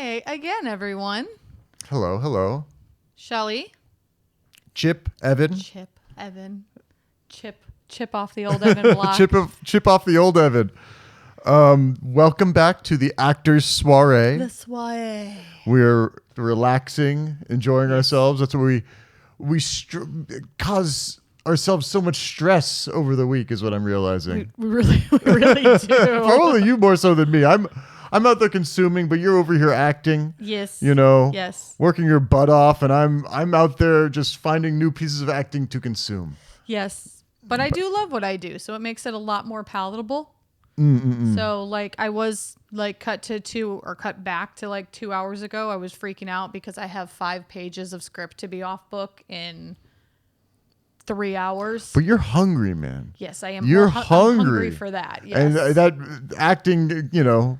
Hi again, everyone. Hello. Shelly. Chip, Evan. Chip off the old Evan block. Chip off the old Evan. Welcome back to the Actors Soiree. The Soiree. We're relaxing, enjoying ourselves. That's where we cause ourselves so much stress over the week is what I'm realizing. We really do. Probably you more so than me. I'm out there consuming, but you're over here acting. Yes. Yes. Working your butt off, and I'm out there just finding new pieces of acting to consume. Yes. But I do love what I do, so it makes it a lot more palatable. So I was cut back to 2 hours ago. I was freaking out because I have 5 pages of script to be off book in 3 hours. But you're hungry, man. Yes, I am. You're I'm hungry. hungry for that. Yes. And that acting,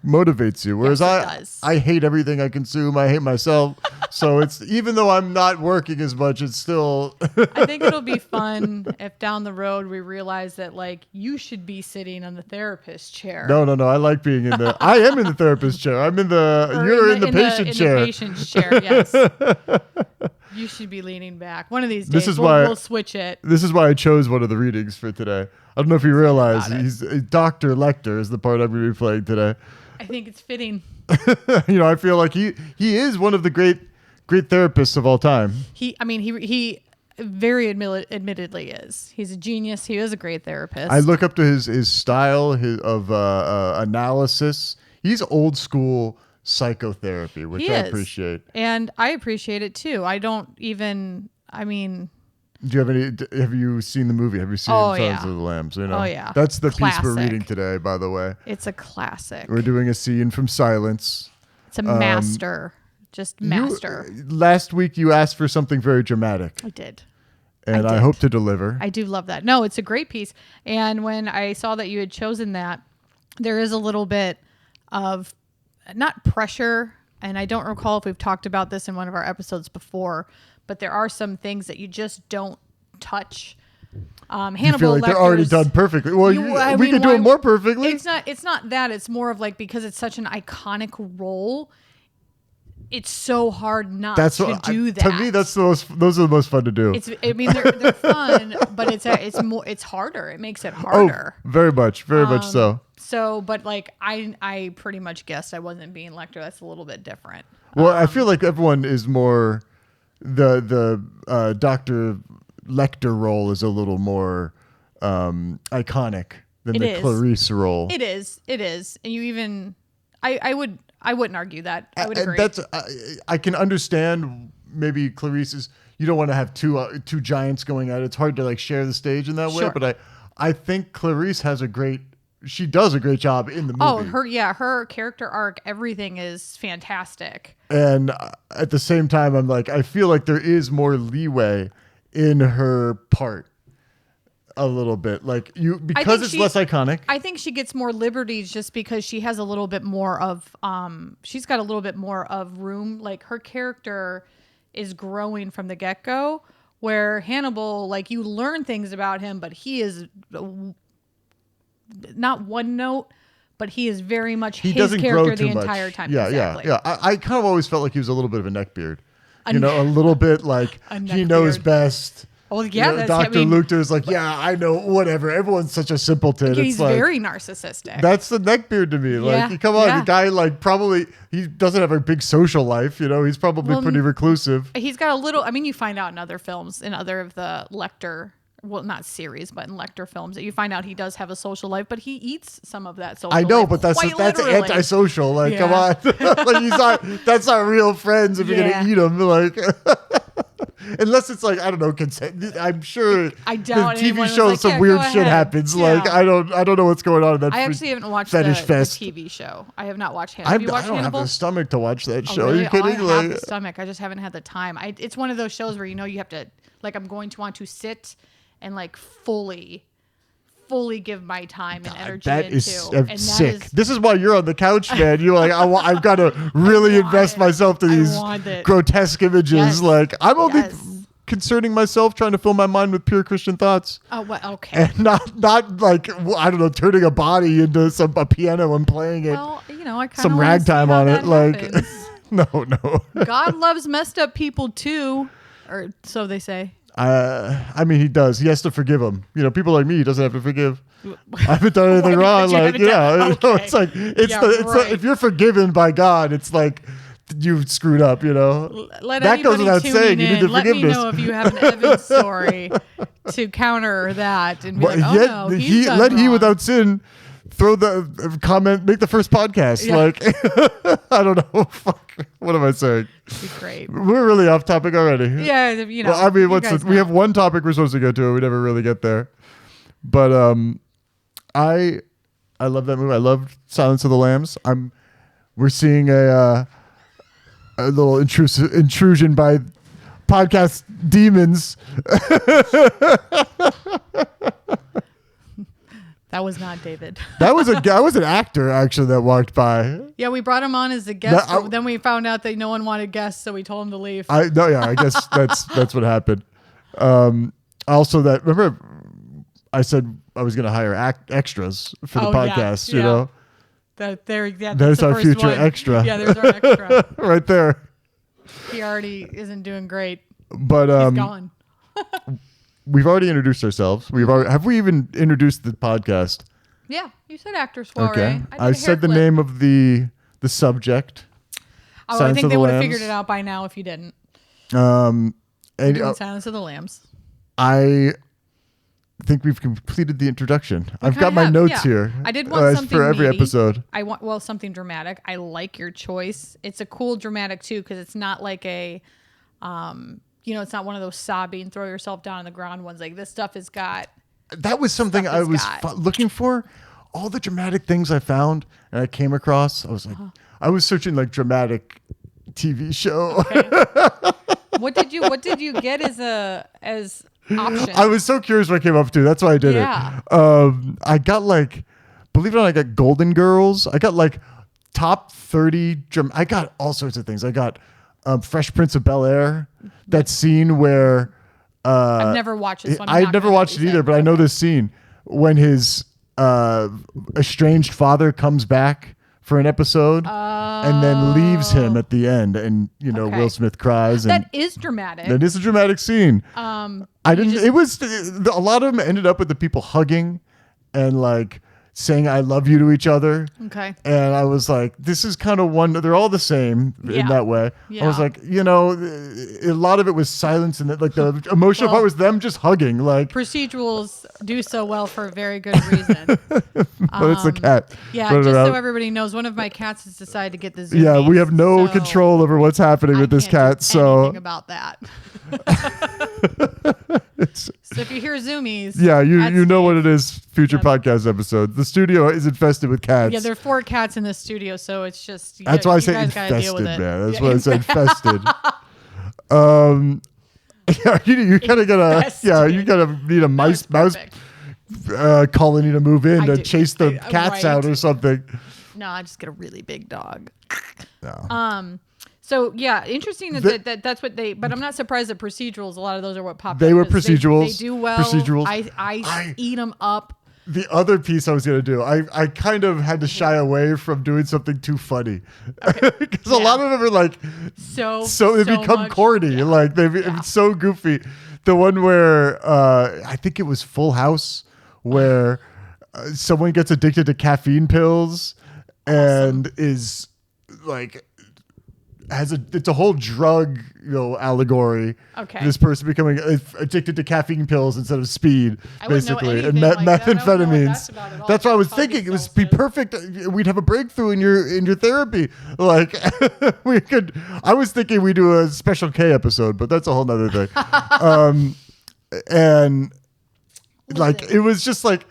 motivates you. Whereas Yes, it does. I hate everything I consume. I hate myself. So it's even though I'm not working as much, it's still. I think it'll be fun if down the road we realize that you should be sitting on the therapist chair. No. I like being in the. I am in the therapist chair. I'm in the. You're in the patient chair. In the patient's chair. Yes. You should be leaning back. One of these days, we'll switch it. This is why I chose one of the readings for today. I don't know if you realize he's Dr. Lecter is the part I'm going to be playing today. I think it's fitting. I feel like he is one of the great therapists of all time. He very admittedly is. He's a genius. He is a great therapist. I look up to his style of analysis. He's old school psychotherapy, which I appreciate. And I appreciate it too. I don't even, do you have you seen the movie? Have you seen Silence of the Lambs? Oh yeah. That's the classic. piece we're reading today, by the way. It's a classic. We're doing a scene from Silence. It's a master. Just master. Last week you asked for something very dramatic. I did. And I hope to deliver. I do love that. No, it's a great piece. And when I saw that you had chosen that, there is a little bit of not pressure, and I don't recall if we've talked about this in one of our episodes before, but there are some things that you just don't touch. Hannibal you feel like they're already done perfectly. Well, we could do it more perfectly. It's not that. It's more of because it's such an iconic role. It's so hard not to do that. To me, those are the most fun to do. They're fun, but it's harder. It makes it harder. Oh, very much so. So, but I pretty much guessed I wasn't being Lecter. That's a little bit different. Well, I feel like everyone is more the Dr. Lecter role is a little more iconic than the Clarice role. It is, and you even I wouldn't argue that. I would agree. I can understand maybe Clarice's. You don't want to have two giants going at it. It's hard to share the stage in that way. But I think Clarice she does a great job in the movie. Oh, her character arc, everything is fantastic. And at the same time, I feel like there is more leeway in her part. A little bit because it's less iconic. I think she gets more liberties just because she has a little bit more of she's got a little bit more of room. Her character is growing from the get-go, where Hannibal, you learn things about him, but he is not one note, but he is very much his character the entire time. Yeah. I kind of always felt like he was a little bit of a neckbeard. A little bit he knows best. Well, yeah, Dr. Luchter's I know, whatever. Everyone's such a simpleton. He's very narcissistic. That's the neckbeard to me. Come on, the guy probably he doesn't have a big social life. He's probably pretty reclusive. He's got a little. You find out in other films, in other of the Lecter, well, not series, but in Lecter films, that you find out he does have a social life, but he eats some of that social life. I know, but that's antisocial. Come on, that's not real friends if you're gonna eat them. Unless it's I don't know, consent. I'm sure I doubt the TV shows some weird shit happens. I don't know what's going on in that. I actually haven't watched the TV show. I have not watched Hannibal. Have you watched Hannibal? I don't have the stomach to watch that show. Really? Are you kidding? I have the stomach. I just haven't had the time. It's one of those shows where you have to I'm going to want to sit and fully give my time and energy into. Sick. This is why you're on the couch, man. You're I've got to really invest myself to these grotesque images. Yes. I'm only concerning myself, trying to fill my mind with pure Christian thoughts. Oh, well, okay. And not I don't know, turning a body into a piano and playing it. Well, I kind of some ragtime on it, No, no. God loves messed up people too, or so they say. I mean, he does. He has to forgive them. You know, people like me, he doesn't have to forgive. I haven't done anything wrong. Like, yeah, okay. It's like Right. if you're forgiven by God, it's like you've screwed up. You know, Let that goes without saying. You need the Let me forgiveness. know if you have an Evan story to counter that and be like, oh Yet no, he's done let he wrong. without sin throw the comment, make the first podcast. Yeah. Like, I don't know. Fuck. What am I saying? Be great. We're really off topic already. Yeah, you know. Well, I mean, you guys we know. have one topic we're supposed to get to, and we never really get there. But I love that movie. I love Silence of the Lambs. We're seeing a little intrusion by podcast demons. That was not David. That was an actor actually that walked by. Yeah, we brought him on as a guest, That- but then we found out that no one wanted guests, so we told him to leave. I guess that's what happened. Also, that remember I said I was going to hire extras for the podcast. Yeah. You know, That's there's the our first future one. extra. Yeah, there's our extra. right there. He already isn't doing great. But He's gone. we've already introduced ourselves. Have we even introduced the podcast? Yeah, you said actor soiree. Okay, I said the name of the subject. Oh, I Silence think of they the would have Lambs. figured it out by now if you didn't. And Doing Silence of the Lambs. I think we've completed the introduction. I've kinda got my have, notes yeah. here. I did want something for every meaty. episode. I want something dramatic. I like your choice. It's a cool dramatic too because it's not like a, it's not one of those sobbing, throw yourself down on the ground ones. Like this stuff has got. That was something Stuff I has was got. looking for. All the dramatic things I found and I came across. I was like, I was searching like dramatic TV show. Okay. What did you get as option? I was so curious what I came up to. That's why I did Yeah. it. I got like, believe it or not, I got Golden Girls. I got like top 30. I got all sorts of things. I got Fresh Prince of Bel-Air. That scene where I've never watched this one. I've never watched it either, but I know this scene when his estranged father comes back for an episode and then leaves him at the end, and Okay. Will Smith cries. And That is dramatic. that is a dramatic scene. I didn't. just- It was a lot of them ended up with the people hugging and like saying "I love you" to each other. Okay. And I was like, this is kind of one. They're all the same in Yeah. that way. I Yeah. was like, a lot of it was silence, and like the emotional part was them just hugging. Like, Procedurals do so well for a very good reason. but it's the cat. Yeah, running just so around. everybody knows, one of my cats has decided to get the zoomies. Yeah, we have no so control over what's happening I with this can't cat. do So anything about that. So if you hear zoomies, yeah, you that's know me. what it is. Future Yeah. podcast episode. The studio is infested with cats. Yeah, there are 4 cats in the studio, so it's just That's why I you say guys gotta deal infested, with it. man. That's Yeah, why I said infested. Yeah, you gotta get a Infested. you gotta need a mouse perfect. colony to move in I to do. chase the cats right. out or something. No, I just get a really big dog. No. So yeah, interesting that that's what they. But I'm not surprised that procedurals. A lot of those are what popped. They up were 'cause procedurals. They do well. Procedurals. I eat them up. The other piece I was gonna do, I kind of had to shy away from doing something too funny because a Yeah. lot of them are like So they become much- corny, yeah. like it's so goofy. The one where I think it was Full House, where someone gets addicted to caffeine pills and is like it's a whole drug allegory. Okay. This person becoming addicted to caffeine pills instead of speed, I wouldn't know basically, and anything like that. I don't know what methamphetamines. that's about at all. That's what I was Probably thinking. It would sells be it. perfect. We'd have a breakthrough in your therapy. Like we could. I was thinking we do a Special K episode, but that's a whole nother thing. And like it was just like.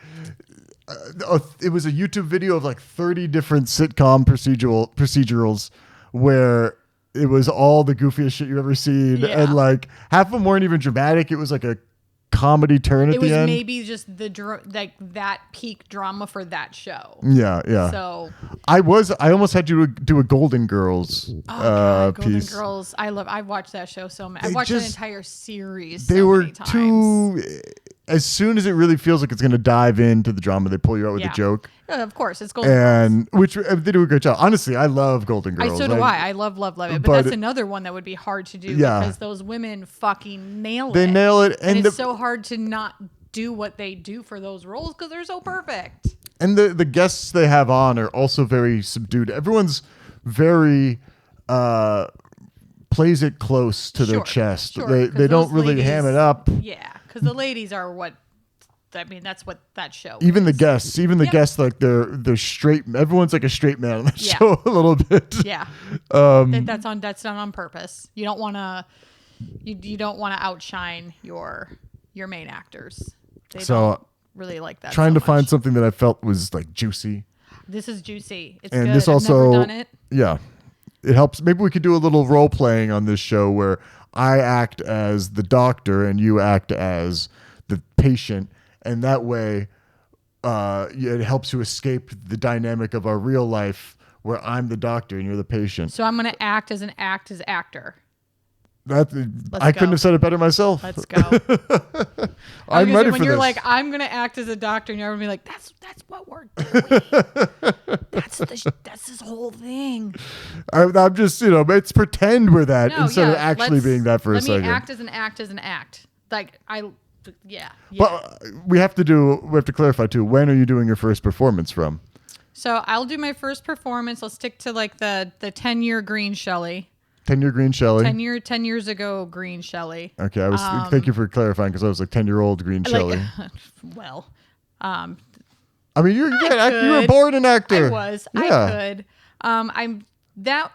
It was a YouTube video of like 30 different sitcom procedurals where it was all the goofiest shit you've ever seen, Yeah. and like half of them weren't even dramatic. It was like a comedy turn at It was the end. maybe just like that peak drama for that show. Yeah. So I almost had you do a Golden Girls God, Golden piece. Girls, I watched that show so much. I They watched that just- entire series. They so were many times. too. as soon as it really feels like it's going to dive into the drama, they pull you out with a joke. Yeah, of course, it's Golden Girls. And which they do a great job. Honestly, I love Golden Girls. So do I. I love it. But that's another one that would be hard to do because those women fucking nail it. They nail it. And it's so hard to not do what they do for those roles because they're so perfect. And the guests they have on are also very subdued. Everyone's very plays it close to their chest. They don't really ham it up. Yeah, because the ladies are what. I mean, that's what that show. Even the guests, like they're straight. Everyone's like a straight man on that show a little bit. Yeah, that's done on purpose. You don't want to, you don't want to outshine your main actors. They don't really like that. Trying to find something that I felt was like juicy. This is juicy. It's and good. This also, I've never done it. Yeah, it helps. Maybe we could do a little role playing on this show where I act as the doctor and you act as the patient. And that way, it helps you escape the dynamic of our real life where I'm the doctor and you're the patient. So I'm going to act as actor. I couldn't have said it better myself. Let's go. I'm ready for when you're this. like, I'm going to act as a doctor, and you're going to be like, that's what we're doing. that's this whole thing. I'm just, it's pretend we're that instead of actually being that for a second. Let me act as an act. Like, yeah. But we have to clarify too. When are you doing your first performance from? So I'll do my first performance. I'll stick to like the 10-year green Shelly. 10-year green Shelly. 10 years ago green Shelly. Okay, thank you for clarifying because I was like 10-year-old green Shelly. Well, I mean you were born an actor. I was. Yeah. I could.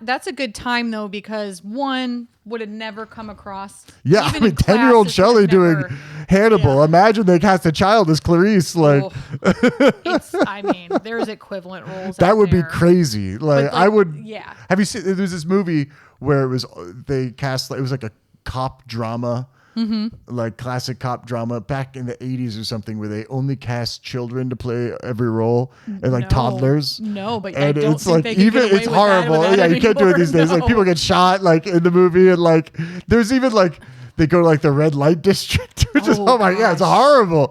That's a good time though because one would have never come across. Yeah, I mean 10-year-old Shelly doing Hannibal. Yeah. Imagine they cast a child as Clarice. Like, I mean, there's equivalent roles. That would be crazy. Like I would. Yeah. Have you seen? There's this movie where it was it was like a cop drama. Mm-hmm. Like classic cop drama back in the 80s or something where they only cast children to play every role and like toddlers. No, but and I don't it's think like they even it's horrible. Yeah, you can't do it these days. Like people get shot like in the movie and like there's even like they go to like the red light district, which is my god, it's horrible,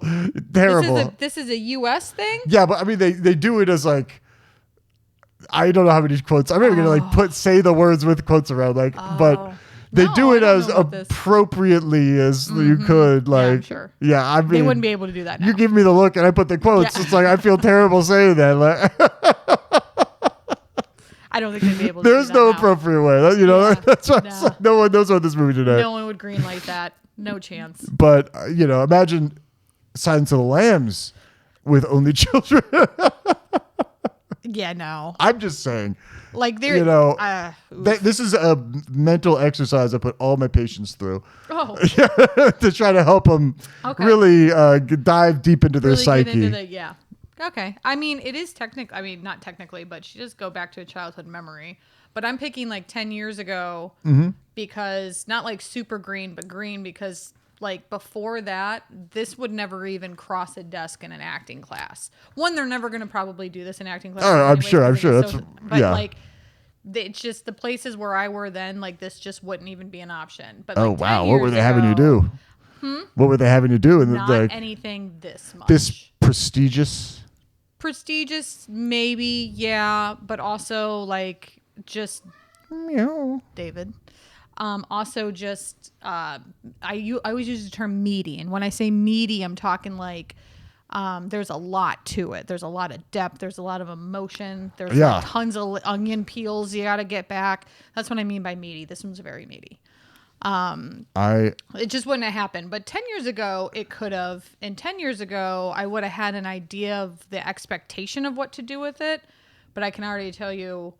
terrible. This is a U.S. thing. Yeah, but I mean they do it as like. I don't know how many quotes. I'm not even gonna say the words with quotes around but. They do it as appropriately as you could. Like, yeah, I'm sure. Yeah, I mean, they wouldn't be able to do that now. You give me the look and I put the quotes. Yeah. It's like, I feel terrible saying that. Like, I don't think they'd be able to do that. There's no appropriate way. That's why like, no one knows about this movie today. No one would greenlight that. No chance. But, imagine Silence of the Lambs with only children. Yeah, no. I'm just saying. Like there, this is a mental exercise I put all my patients through. Oh, to try to help them really dive deep into their psyche. Okay. I mean, it is technically. I mean, not technically, but she does go back to a childhood memory. But I'm picking like 10 years ago because not like super green, but green because. Like before that, this would never even cross a desk in an acting class. One, they're never going to probably do this in acting class. Oh, I'm sure. Like, it's just the places where I were then. Like this just wouldn't even be an option. But oh wow, what were they having you do? What were they having you do? Not anything this much. This prestigious. Prestigious, maybe, yeah, but also like just David. Also just, I always use the term meaty. And when I say meaty, I'm talking like, there's a lot to it. There's a lot of depth. There's a lot of emotion. There's like tons of onion peels you got to get back. That's what I mean by meaty. This one's very meaty. It just wouldn't have happened. But 10 years ago, it could have. And 10 years ago, I would have had an idea of the expectation of what to do with it. But I can already tell you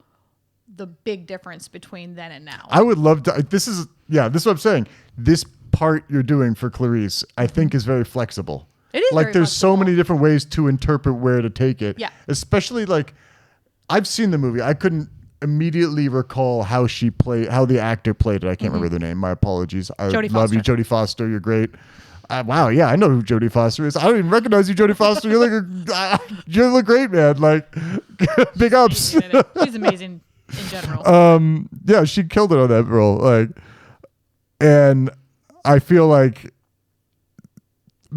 the big difference between then and now. I would love to. This is what I'm saying. This part you're doing for Clarice, I think, is very flexible. It is like there's so many different ways to interpret where to take it. Yeah. Especially like I've seen the movie. I couldn't immediately recall how the actor played it. I can't remember their name. My apologies. I love you, Jodie Foster. You're great. Wow, yeah, I know who Jodie Foster is. I don't even recognize you, Jodie Foster. You look great, man. Like big ups. She's amazing. In general, yeah, she killed it on that role. Like, and I feel like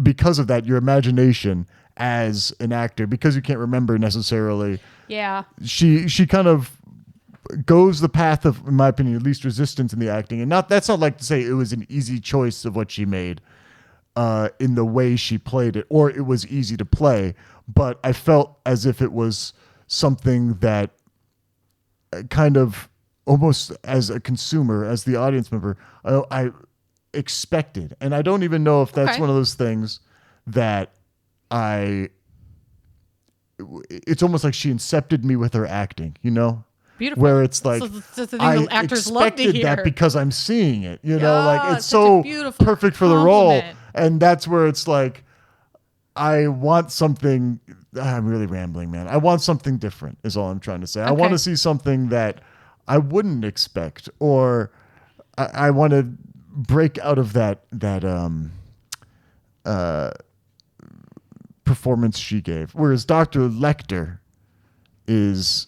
because of that, your imagination as an actor, because you can't remember necessarily. Yeah. She kind of goes the path of, in my opinion, least resistance in the acting. And that's not like to say it was an easy choice of what she made in the way she played it, or it was easy to play. But I felt as if it was something that kind of almost as a consumer, as the audience member, I expected. And I don't even know if that's one of those things that it's almost like she incepted me with her acting, you know? Beautiful. Where it's like, that's the thing I actors love to expected hear. that because I'm seeing it, you know, like it's such a so beautiful perfect for the role. compliment. And that's where it's like, I want something. I'm really rambling, man. I want something different is all I'm trying to say. I want to see something that I wouldn't expect, or I want to break out of that performance she gave. Whereas Dr. Lecter is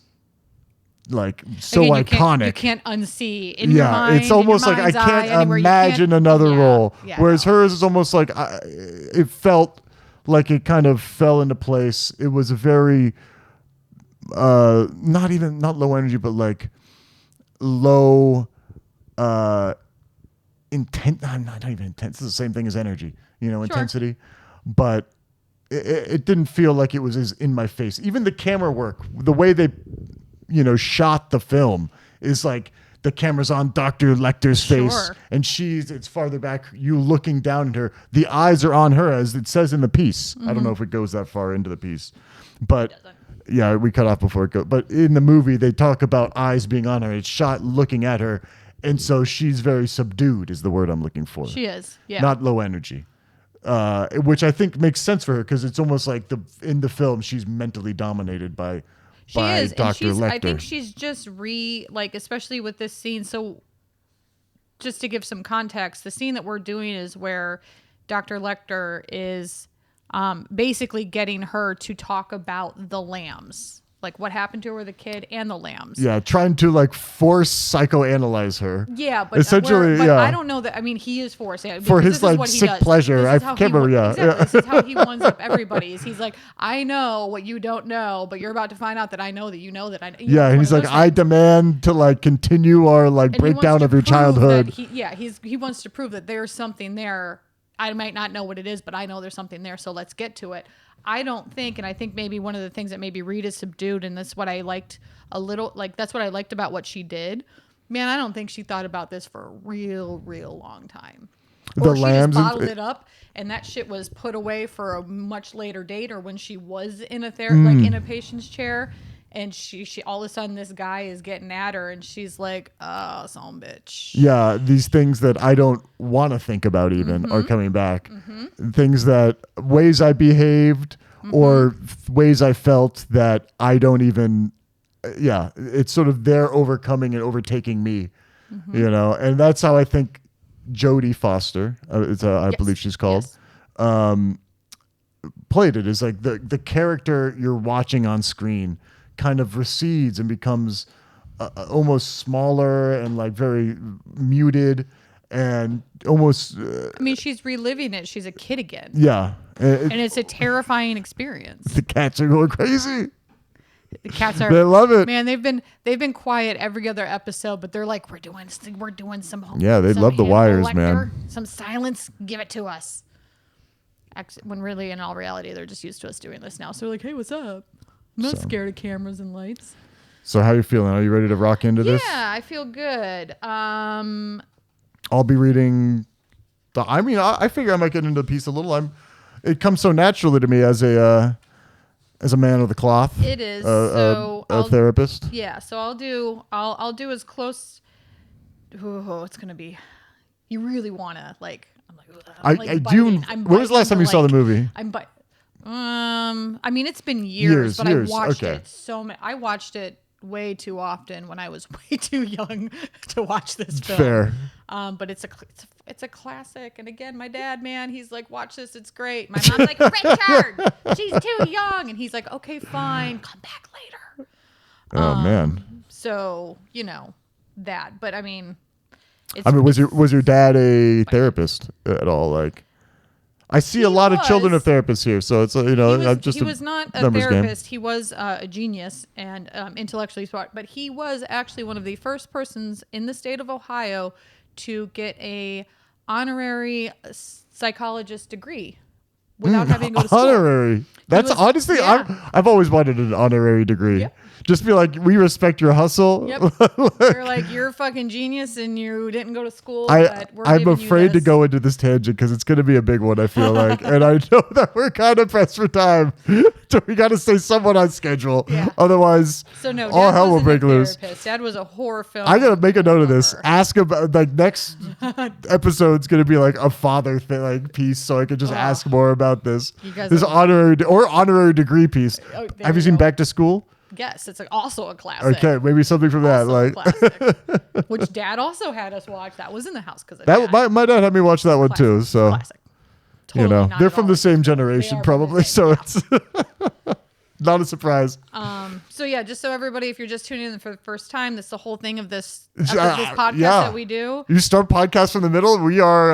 like so iconic. You can't unsee in your mind. It's almost like I can't imagine another role. Whereas hers is almost like it felt like it kind of fell into place. It was a very not low energy, but like low intent. Not even intense. It's the same thing as energy, intensity. But it didn't feel like it was as in my face. Even the camera work, the way they shot the film is like the camera's on Dr. Lecter's face and it's farther back, you looking down at her. The eyes are on her, as it says in the piece. I don't know if it goes that far into the piece, but yeah, we cut off before it goes. But in the movie, they talk about eyes being on her. It's shot looking at her. And so she's very subdued is the word I'm looking for. She is. Yeah. Not low energy. Which I think makes sense for her because it's almost like in the film, she's mentally dominated by Dr. Lecter. I think she's just especially with this scene. So just to give some context, the scene that we're doing is where Dr. Lecter is basically getting her to talk about the lambs, like what happened to her with the kid and the lambs. Yeah, trying to force psychoanalyze her. Yeah, but essentially, I don't know that. I mean, he is forcing for his sick pleasure. I can't remember. This is how he ones up everybody. He's like, I know what you don't know, but you're about to find out that I know that you know that I. And he's like, I demand to continue our breakdown of your childhood. He wants to prove that there's something there. I might not know what it is, but I know there's something there. So let's get to it. I don't think, and I think maybe one of the things that maybe Reed is subdued, and that's what I liked a little, that's what I liked about what she did. Man, I don't think she thought about this for a real, real long time. Or she just bottled it up, and that shit was put away for a much later date, or when she was in a in a patient's chair, and she all of a sudden this guy is getting at her, and she's like, "Oh, some bitch." Yeah, these things that I don't want to think about even are coming back. Things that ways I behaved or ways I felt that I don't even. Yeah, it's sort of their overcoming and overtaking me, and that's how I think Jodie Foster, I believe she's called, played it. Is like the character you're watching on screen kind of recedes and becomes almost smaller and very muted and almost. I mean, she's reliving it. She's a kid again. Yeah, and it's a terrifying experience. The cats are going crazy. The cats are. They love it, man. They've been quiet every other episode, but they're like, we're doing some. Yeah, they love the wires, man. Some silence, give it to us. When really, in all reality, they're just used to us doing this now. So they're like, hey, what's up? I'm not scared of cameras and lights. So how are you feeling? Are you ready to rock into this? Yeah, I feel good. I'll be reading. I figure I might get into the piece a little. It comes so naturally to me as a man of the cloth. It is. A therapist. Yeah. So I'll do as close. Oh, it's gonna be. You really wanna I do. When was the last time you saw the movie? I mean, it's been years, but I watched it I watched it way too often when I was way too young to watch this film. Fair. But it's a classic. And again, my dad, man, he's like, watch this. It's great. My mom's like, Richard, she's too young. And he's like, okay, fine. Come back later. Oh, man. So, that. But I mean, was your dad a therapist at all? I see a lot of children of therapists here, so it's He was not a therapist. He was a genius and intellectually smart, but he was actually one of the first persons in the state of Ohio to get a honorary psychologist degree without having to go to school. Honorary. That's honestly, yeah. I've always wanted an honorary degree. Yep. Just be like, we respect your hustle. Yep. You're like, you're a fucking genius and you didn't go to school. I'm afraid to go into this tangent because it's going to be a big one, I feel like. And I know that we're kind of pressed for time. So we got to stay somewhat on schedule. Yeah. Otherwise, all hell will break loose. Dad was a horror film. I got to make a note of this. Ask about, like, next episode's going to be like a father thing, like piece. So I could just ask more about this. This honorary degree piece. Have you seen Back to School? Yes, it's also a classic. Okay, maybe something from that, like which Dad also had us watch. That was in the house because my dad had me watch that one too. So classic. Totally they're from the same generation, probably. So it's not a surprise. So yeah, just so everybody, if you're just tuning in for the first time, that's the whole thing of this podcast that we do. You start podcast from the middle. We are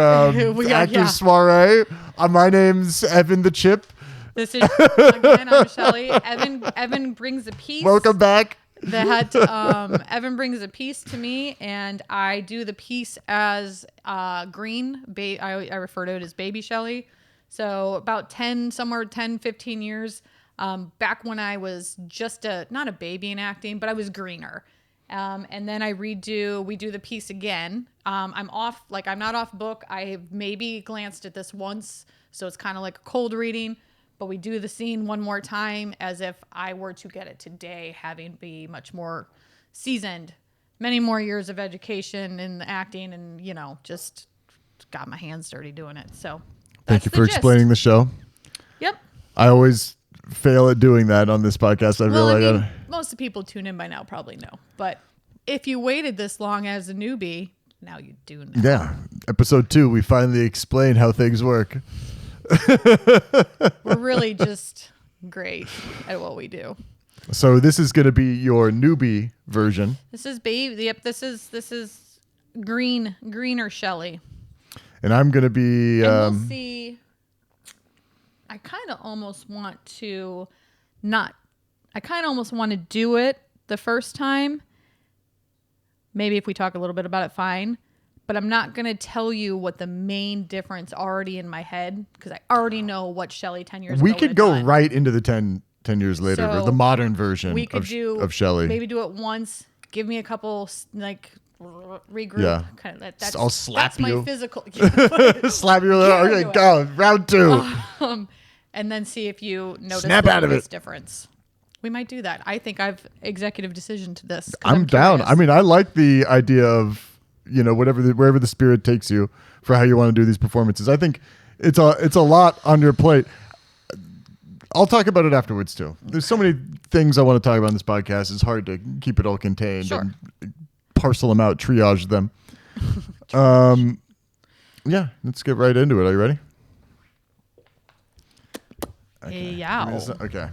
active Soiree. My name's Evan the Chip. This is again. I'm Shelly. Evan brings a piece. Welcome back. That Evan brings a piece to me, and I do the piece as green. I refer to it as baby Shelly. So about 15 years back when I was just not a baby in acting, but I was greener. And then we do the piece again. I'm not off book. I have maybe glanced at this once, so it's kind of like a cold reading. But we do the scene one more time as if I were to get it today, having be much more seasoned, many more years of education in acting, and just got my hands dirty doing it. So thank you for explaining the show. Yep. I always fail at doing that on this podcast. Most of the people tune in by now probably know, but if you waited this long as a newbie, now you do know. Yeah. Episode 2, we finally explain how things work. We're really just great at what we do. So this is going to be your newbie version. This is baby. Yep. This is greener Shelly. And I'm going to be. And we'll see. I kind of almost want to not. I kind of almost want to do it the first time. Maybe if we talk a little bit about it, fine. But I'm not going to tell you what the main difference already in my head, because I already know what Shelly 10 years ago. We could go right into the 10 years later, so the modern version of Shelly. Maybe do it once. Give me a couple, regroup. Yeah. Kind of, I'll slap you. That's my physical. Slap you. Okay, go. Round 2. And then see if you notice this difference. We might do that. I think I've executive decision to this. I'm down. I mean, I like the idea of, wherever the spirit takes you for how you want to do these performances. I think it's a lot on your plate. I'll talk about it afterwards too. There's so many things I want to talk about in this podcast. It's hard to keep it all contained and parcel them out, triage them. Yeah, let's get right into it. Are you ready? Okay. Yeah. Okay.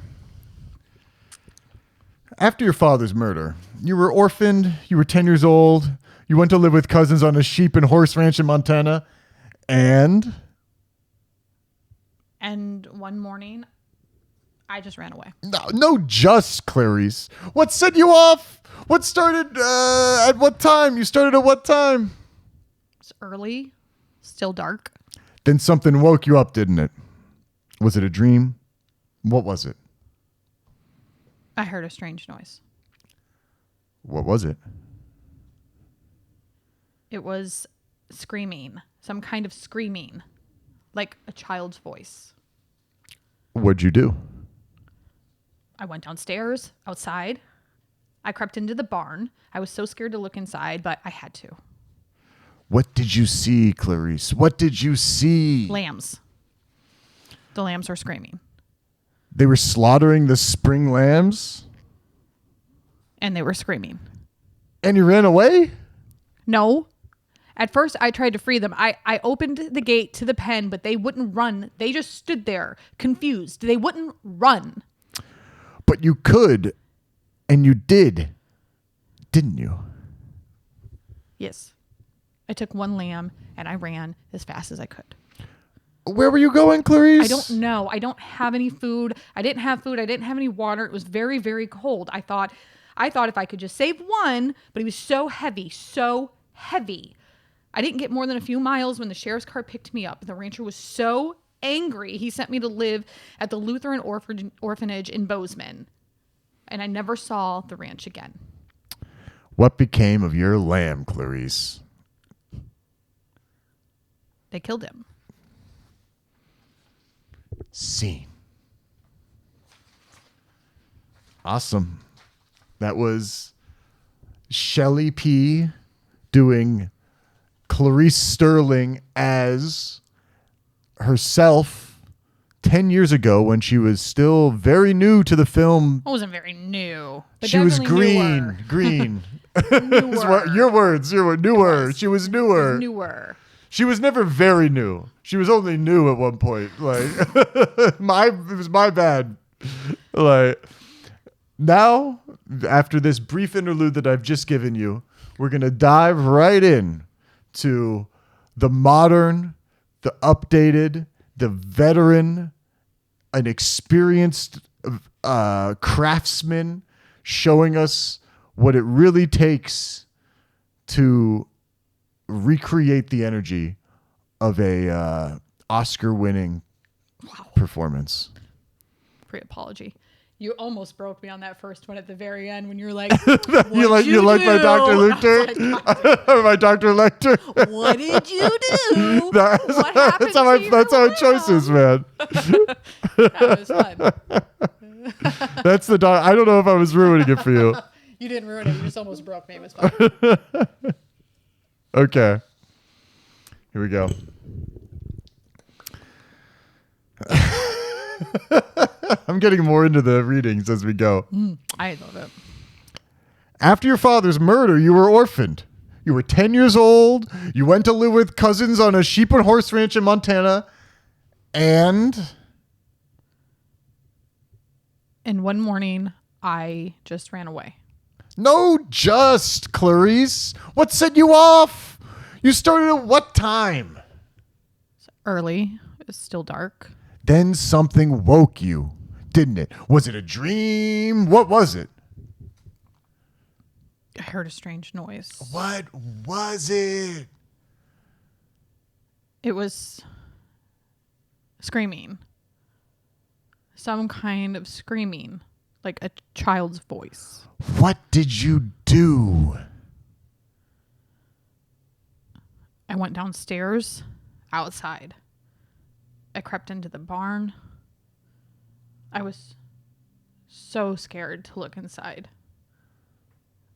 After your father's murder, you were orphaned. You were 10 years old. You went to live with cousins on a sheep and horse ranch in Montana. And one morning, I just ran away. No, just Clarice. What set you off? What started at what time? You started at what time? It's early, still dark. Then something woke you up, didn't it? Was it a dream? What was it? I heard a strange noise. What was it? It was screaming, some kind of screaming, like a child's voice. What'd you do? I went downstairs, outside. I crept into the barn. I was so scared to look inside, but I had to. What did you see, Clarice? What did you see? Lambs. The lambs were screaming. They were slaughtering the spring lambs? And they were screaming. And you ran away? No. At first, I tried to free them. I opened the gate to the pen, but they wouldn't run. They just stood there, confused. They wouldn't run. But you could, and you did, didn't you? Yes. I took one lamb, and I ran as fast as I could. Where were you going, Clarice? I don't know. I don't have any food. I didn't have food. I didn't have any water. It was very, very cold. I thought if I could just save one, but he was so heavy, so heavy. I didn't get more than a few miles when the sheriff's car picked me up. The rancher was so angry. He sent me to live at the Lutheran orphanage in Bozeman. And I never saw the ranch again. What became of your lamb, Clarice? They killed him. Scene. Awesome. That was Shelly P doing Clarice Sterling as herself 10 years ago when she was still very new to the film. I wasn't very new. But She was definitely green. Newer. Your words. Newer. She was newer. Newer. She was never very new. She was only new at one point. Like it was my bad. Like now, after this brief interlude that I've just given you, we're gonna dive right in to the modern, the updated, the veteran, an experienced craftsman showing us what it really takes to recreate the energy of a Oscar-winning performance. Pre-apology. You almost broke me on that first one at the very end when you're like, you like my Dr. Lecter? My Dr. Lecter? What did you do? That's how I chose this, man. That was fun. That's the doc. I don't know if I was ruining it for you. You didn't ruin it. You just almost broke me. It was fun. Okay. Here we go. I'm getting more into the readings as we go. I love it. After your father's murder, you were orphaned. You were 10 years old. You went to live with cousins on a sheep and horse ranch in Montana. And one morning, I just ran away. no, just, Clarice. What set you off? You started at what time? It's early. It's still dark. Then something woke you, didn't it? Was it a dream? What was it? I heard a strange noise. What was it? It was screaming. Some kind of screaming, like a child's voice. What did you do? I went downstairs, outside. I crept into the barn. I was so scared to look inside,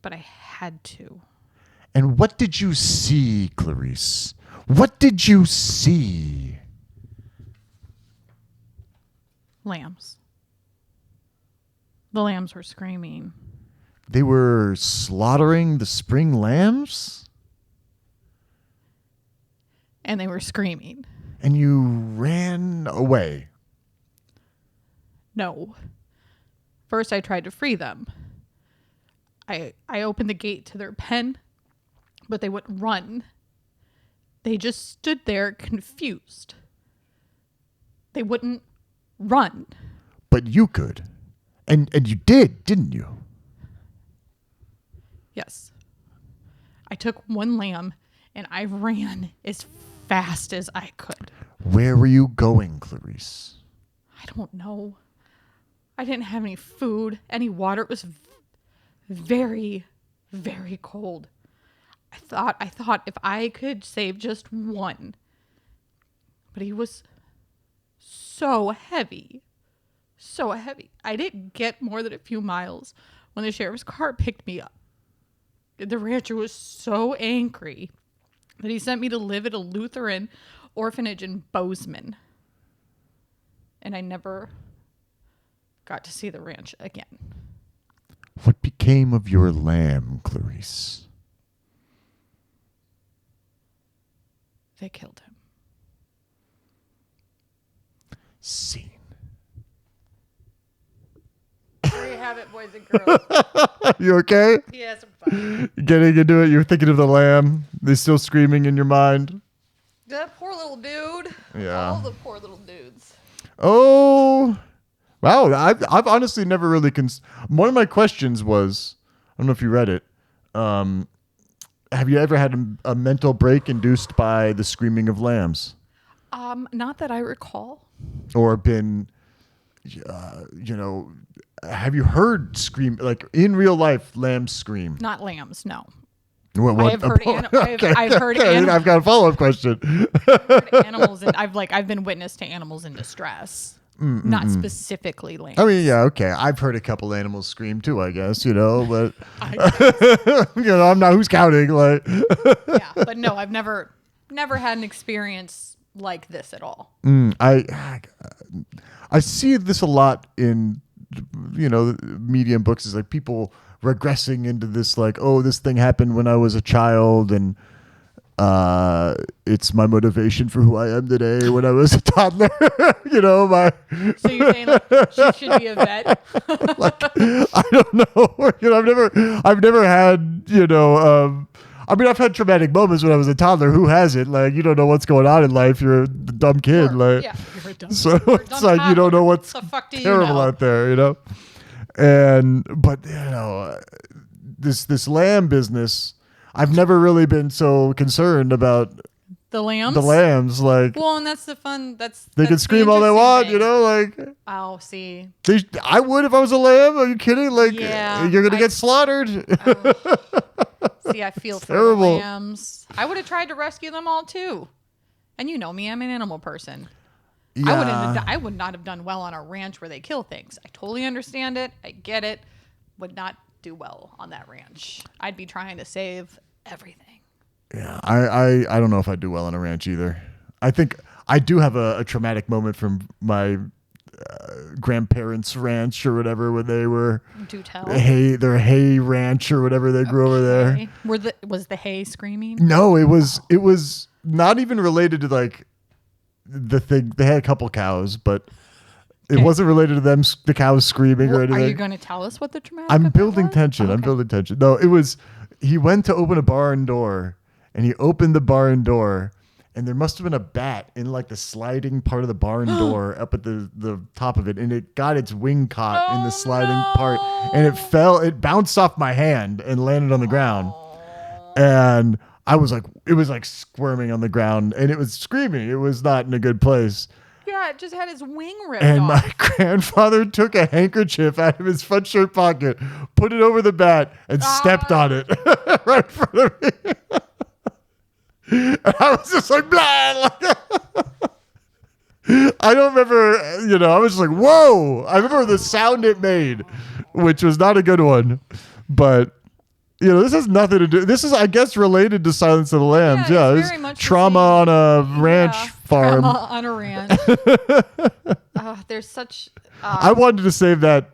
but I had to. And what did you see, Clarice? What did you see? Lambs. The lambs were screaming. They were slaughtering the spring lambs? And they were screaming. And you ran away. No. First, I tried to free them. I opened the gate to their pen, but they wouldn't run. They just stood there confused. They wouldn't run. But you could. And you did, didn't you? Yes. I took one lamb and I ran as fast as I could. Where were you going, Clarice? I don't know. I didn't have any food, any water. It was very, very cold. I thought if I could save just one. But he was so heavy. So heavy. I didn't get more than a few miles when the sheriff's car picked me up. The rancher was so angry that he sent me to live at a Lutheran orphanage in Bozeman. And I never got to see the ranch again. What became of your lamb, Clarice? They killed him. Scene. There you have it, boys and girls. You okay? Yes, I'm fine. Getting into it, you're thinking of the lamb. They're still screaming in your mind. The poor poor little dude. Yeah. All the poor little dudes. Oh, wow. I've honestly never really one of my questions was, I don't know if you read it. Have you ever had a mental break induced by the screaming of lambs? Not that I recall. Or been, have you heard like in real life lambs scream? Not lambs, no. What, I've heard I've heard I've got a follow-up question. animals, and I've been witness to animals in distress. Not specifically lambs. I mean, yeah, okay. I've heard a couple animals scream too, I guess, but I'm not, who's counting? Like, yeah, but no, I've never had an experience like this at all. I see this a lot in, media and books, is like people regressing into this, like, oh, this thing happened when I was a child, and it's my motivation for who I am today when I was a toddler. So you're saying like she should be a vet? Like, I don't know. I've never had, I've had traumatic moments when I was a toddler. Who hasn't? Like, you don't know what's going on in life. You're a dumb kid. Sure. Like, yeah, you're a dumb, so you're a dumb it's like, you don't know what's terrible out there, But this lamb business, I've never really been so concerned about the lambs. Like, well, and that's the fun. They can scream all they want, like. Oh, see. I would if I was a lamb. Are you kidding? Like, yeah, you're gonna get slaughtered. See, I feel for the lambs. I would have tried to rescue them all too. And you know me, I'm an animal person. Yeah. I would not have done well on a ranch where they kill things. I totally understand it. I get it. Would not do well on that ranch. I'd be trying to save everything. Yeah, I don't know if I'd do well on a ranch either. I think I do have a traumatic moment from my grandparents' ranch or whatever when they were their hay ranch or whatever they grew over there. Was the hay screaming? No, it was not even related to like the thing. They had a couple cows, but it wasn't related to them, the cows screaming or anything. Are you going to tell us what the traumatic? I'm building was? tension. Okay. I'm building tension. No, it was, he went to open a barn door, and he opened the barn door, and there must have been a bat in like the sliding part of the barn door up at the top of it, and it got its wing caught in the sliding part, and it bounced off my hand and landed on the ground. And I was like, it was like squirming on the ground, and it was screaming. It was not in a good place. Yeah, it just had his wing ripped and off. My grandfather took a handkerchief out of his front shirt pocket, put it over the bat, and stepped on it right in front of me. And I was just like, blah. I don't remember, I was just like, whoa. I remember the sound it made, which was not a good one. But, this has nothing to do. This is, I guess, related to Silence of the Lambs. Yeah, it's very much trauma on a ranch farm. Trauma on a ranch. There's such. I wanted to save that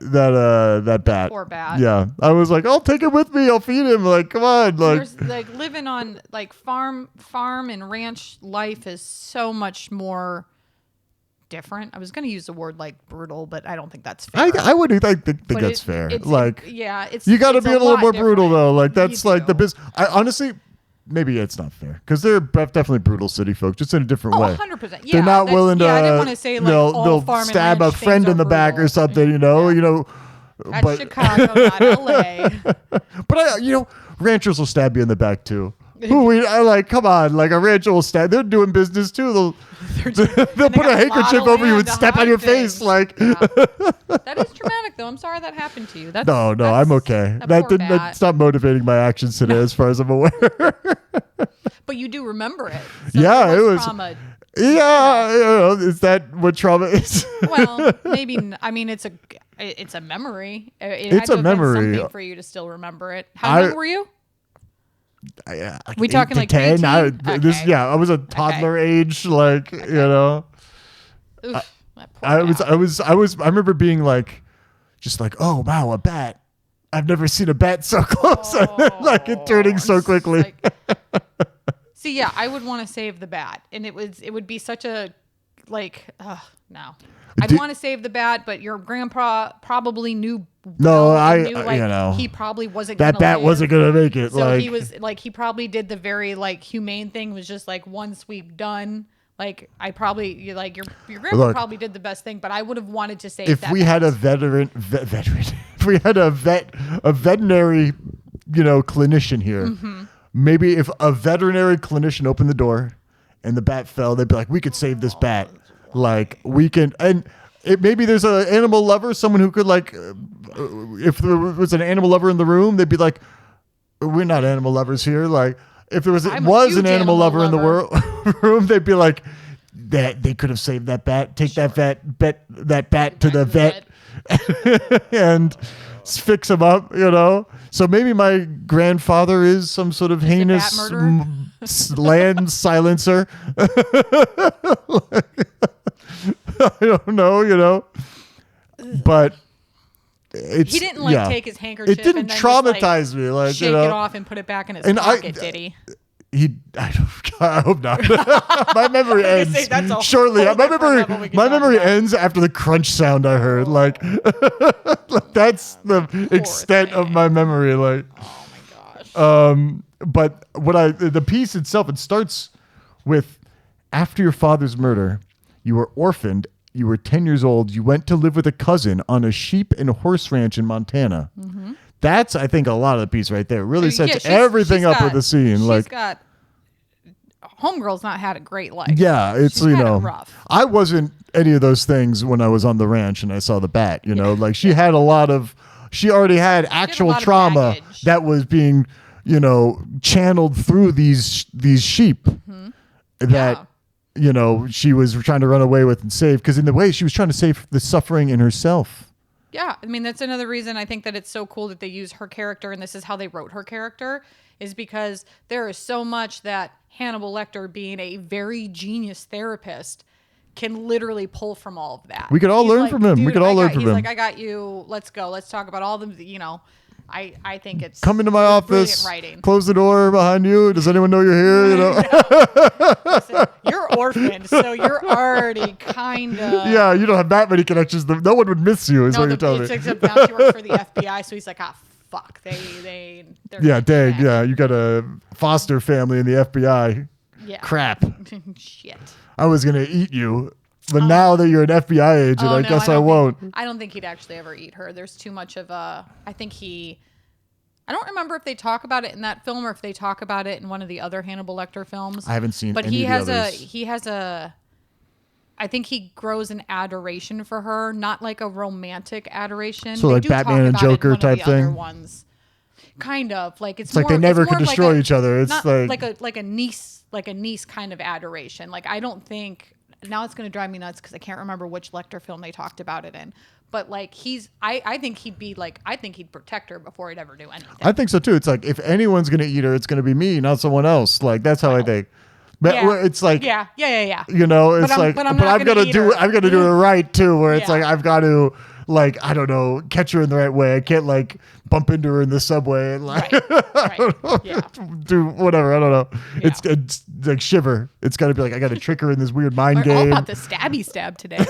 bat. Poor bat. Yeah, I was like, I'll take it with me. I'll feed him. Like, come on. There's like living on like farm and ranch life is so much more different. I was going to use the word like brutal, but I don't think that's fair. I wouldn't think that's fair. It's you got to be a little more brutal though. Like that's like the business. I honestly, maybe it's not fair because they're definitely brural city folk, just in a different way. 100%. Yeah, they're not willing to. I didn't want to say like they'll stab a friend in the back or something. That's Chicago, not LA. But ranchers will stab you in the back too. Come on, like a rancher will stab. They're doing business too. They'll put a handkerchief over you and step on your face. Like that is traumatic, though. I'm sorry that happened to you. No, I'm okay. That's not motivating my actions today, as far as I'm aware. But you do remember it. So yeah, it was trauma. Yeah, is that what trauma is? Well, maybe. I mean, it's a memory. It's a memory. Something for you to still remember it. How young were you? Like we talking like 10? I was a toddler age, like Oof, I remember being like, just like, oh wow, a bat. I've never seen a bat so close, like it turning so quickly. See, yeah, I would want to save the bat, and it would be such a no. I'd want to save the bat, but your grandpa probably knew. No, he probably wasn't. That bat wasn't gonna make it. So he was like, he probably did the very humane thing, was just like one sweep done. Like I probably like your grandpa probably did the best thing, but I would have wanted to save if that we had a veteran, if we had a veterinary, clinician here, maybe if a veterinary clinician opened the door and the bat fell, they'd be like, we could save this bat. Like we can, and maybe there's an animal lover, someone who could like, if there was an animal lover in the room, they'd be like, we're not animal lovers here. Like if there was an animal lover in the room, they'd be like, that they could have saved that bat. Take that bat to the vet and fix him up. So maybe my grandfather is some sort of heinous land silencer. I don't know, but he didn't take his handkerchief. It didn't traumatize me. Like shake it off and put it back in his pocket, did he? I hope not. My memory ends shortly. My memory ends after the crunch sound I heard. Like that's the extent of my memory. Like, oh my gosh. But the piece itself, it starts with after your father's murder, you were orphaned. You were 10 years old. You went to live with a cousin on a sheep and horse ranch in Montana. Mm-hmm. That's, I think, a lot of the piece right there. It really sets everything up with the scene. Homegirl's not had a great life. Yeah, it's, she's rough. I wasn't any of those things when I was on the ranch and I saw the bat. Like she had she already had actual trauma that was being, channeled through these sheep that, she was trying to run away with and save. Because in the way she was trying to save the suffering in herself. Yeah, I mean, that's another reason I think that it's so cool that they use her character, and this is how they wrote her character, is because there is so much that Hannibal Lecter, being a very genius therapist, can literally pull from all of that. We could all learn from him. We could all learn from him. He's like, I got you. Let's go. Let's talk about all the, I think it's come into my office, writing. Close the door behind you. Does anyone know you're here? Listen, you're orphaned, so you're already kind of. Yeah, you don't have that many connections. No one would miss you, is what you're telling me. Except now she works for the FBI, so he's like, fuck. They're yeah, dang. Yeah, you got a foster family in the FBI. Yeah. Crap. Shit. I was going to eat you. But now that you're an FBI agent, I guess I won't. I don't think he'd actually ever eat her. There's too much of a... I don't remember if they talk about it in that film or if they talk about it in one of the other Hannibal Lecter films. I haven't seen any of the others. I think he grows an adoration for her, not like a romantic adoration. So like Batman and Joker type thing? Ones. Kind of. Like it's like they never could destroy each other. It's like a niece kind of adoration. Like I don't think... Now it's going to drive me nuts because I can't remember which Lecter film they talked about it in. But like I think he'd protect her before he'd ever do anything. I think so too. It's like if anyone's going to eat her, it's going to be me, not someone else. Like that's how I think. But it's like yeah. It's but I've got to do it right too. Where it's like I've got to like I don't know catch her in the right way. I can't like bump into her in the subway and like do whatever. I don't know. Yeah. It's like Shiver. It's got to be like I got to trick her in this weird mind game. All about the stabby stab today.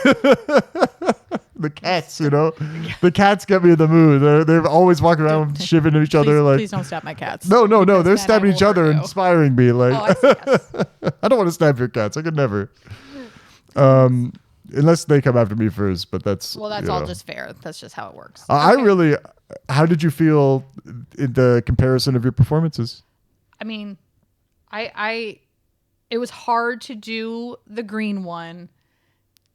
The cats, the cats get me in the mood. They're always walking around shiving at each other. Like, please don't stab my cats. No. They're stabbing each other, inspiring me. Like, I see, yes. I don't want to stab your cats. I could never. Unless they come after me first, but that's all just fair. That's just how it works. How did you feel in the comparison of your performances? I mean, it was hard to do the green one.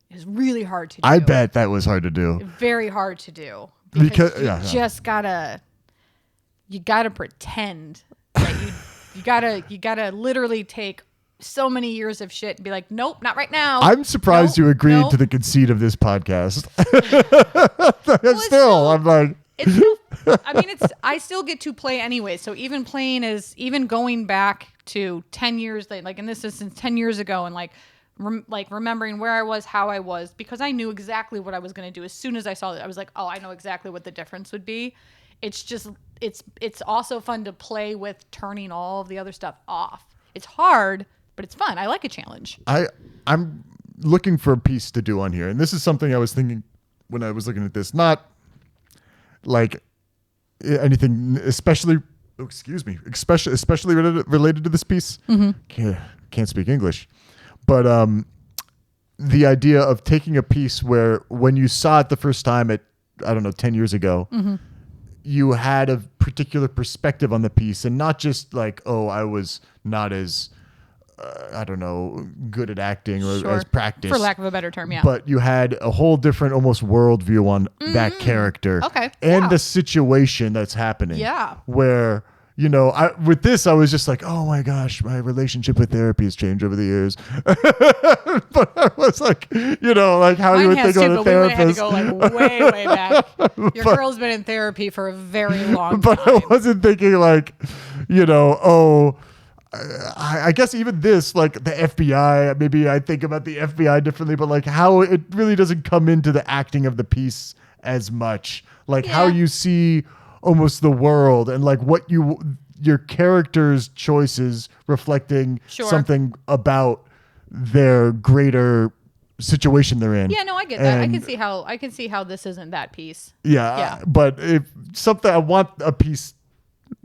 It was really hard to do. I bet that was hard to do. Very hard to do. Because you just gotta pretend that you gotta literally take so many years of shit and be like, nope, not right now. I'm surprised you agreed to the conceit of this podcast. I'm like, I still get to play anyway. So even going back to 10 years, like in this instance, 10 years ago, and like remembering where I was, how I was, because I knew exactly what I was going to do. As soon as I saw it, I was like, oh, I know exactly what the difference would be. It's just, it's also fun to play with turning all of the other stuff off. It's hard, but it's fun. I like a challenge. I'm looking for a piece to do on here. And this is something I was thinking when I was looking at this, not like anything, especially related to this piece. Mm-hmm. Can't speak English. But the idea of taking a piece where when you saw it the first time at, I don't know, 10 years ago, you had a particular perspective on the piece, and not just like, oh, I was not as, I don't know, good at acting or as practiced. For lack of a better term, yeah. But you had a whole different almost worldview on that character. Okay. And the situation that's happening. Yeah. Where, you know, with this, I was just like, oh my gosh, my relationship with therapy has changed over the years. But I was like, you know, like how you would think of a therapist. We would have to go like way back. Your girl's been in therapy for a very long time. But I wasn't thinking like, you know, oh, I guess even this, like the FBI, maybe I think about the FBI differently, but like how it really doesn't come into the acting of the piece as much. Like how you see almost the world and like what your character's choices reflecting something about their greater situation they're in. Yeah, no, I get that. I can see how this isn't that piece. Yeah. But if something, I want a piece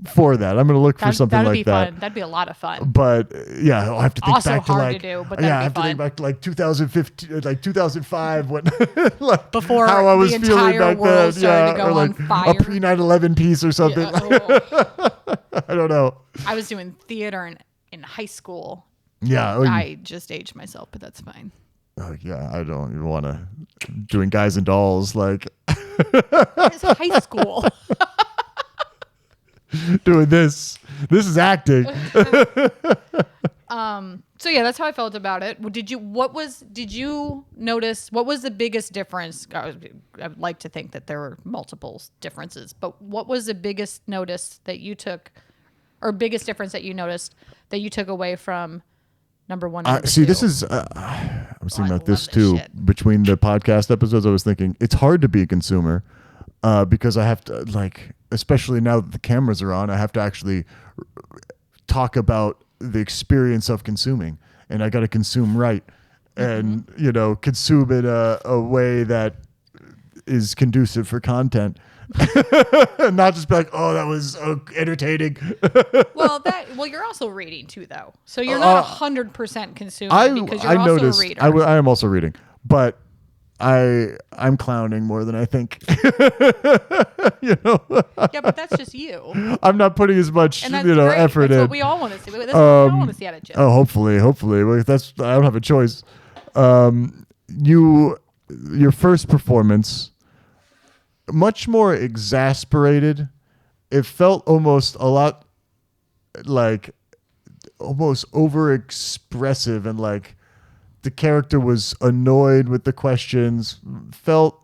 for that. I'm going to look for something like that. Fun. That'd be a lot of fun. But yeah, I'll have to think also back to hard like, to do, but I have to think back to like 2015, like 2005 when like before how I was the feeling entire back world then. started to go or like on fire. A pre 9/11 piece or something. Yeah. I don't know. I was doing theater in high school. Yeah. I just aged myself, but that's fine. Oh yeah, I don't even want to doing Guys and Dolls like. It's high school. Doing this is acting. So yeah, that's how I felt about it. Did you notice what was the biggest difference? I'd like to think that there were multiple differences, but what was the biggest notice that you took, or biggest difference that you noticed that you took away from number one? And see, two? this is. I was thinking about this too. Shit. Between the podcast episodes, I was thinking it's hard to be a consumer because I have to like. Especially now that the cameras are on, I have to actually talk about the experience of consuming, and I got to consume right, and you know, consume in a way that is conducive for content, not just be like, oh, that was entertaining. well, you're also reading too, though, so you're not 100% consuming because you're also a reader. I am also reading, but. I'm clowning more than I think. You know. Yeah, but that's just you. I'm not putting as much, great. effort in. That's what we all want to see. That's what we all want to see out of Jim. Oh, hopefully. Well, I don't have a choice. Your first performance, much more exasperated. It felt almost a lot like almost over expressive and like. The character was annoyed with the questions, felt